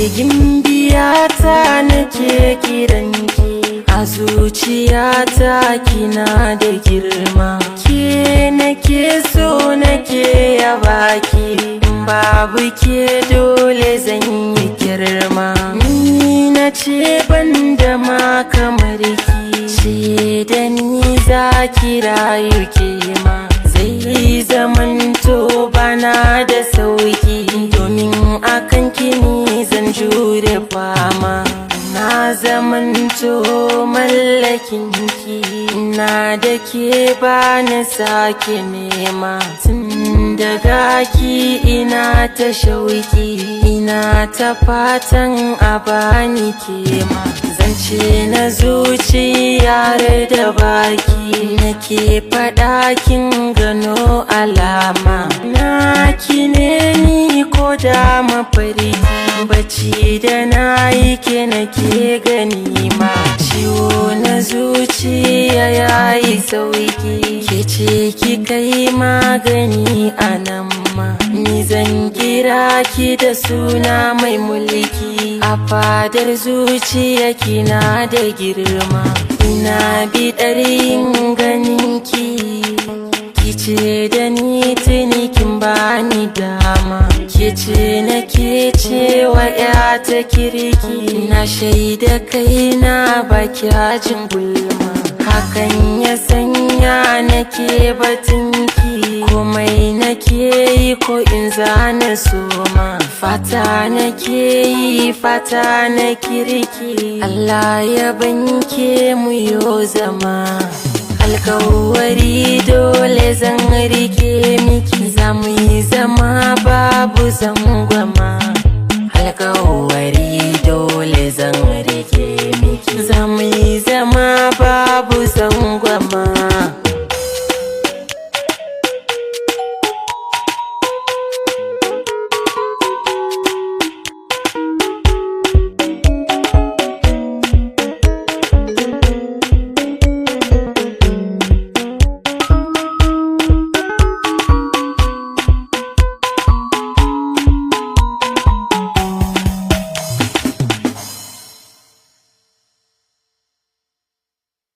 gimbiya nake kiranki a zuciyata, kina da girma. Ke nake so nake yabaki, babu ke dole zan yi girma. Ni na ce ban da ma kamar ki, ce da ni za ki rayu ke ma. Zai zamanto bana da sauki, domin akan kini zan jure fama. Na zamanto mallakin ki, na da ke bani sake nema. Tun daga ki ina ta shauki, ina ta fatan a bani kema. Zance na zuciyar da baki nake faɗa, kin gano alama. Naki ne ni ko da mafarki, bacci da na yi ke nake gani ma. Ciwo na zuciya ya yi sauki, ke ce ki kai magani a nan ma. Ni zan kira ki da suna mai mulki, a fadar zuciya kina da girma. Ina biɗar yin ganin ki, kice da ni tuni kin bani dama. Kice nake cewa ya ta kirki, na shaida kaina ba kya jin gulma. Hakan ya sanya nake batunki, komai nake yi ko in zana soma. Fata nake yi, fata na kirki, Allah ya banke mu yo zama. Alkawari dole zan rike miki, za mu yi zama babu zangwama. Alkawari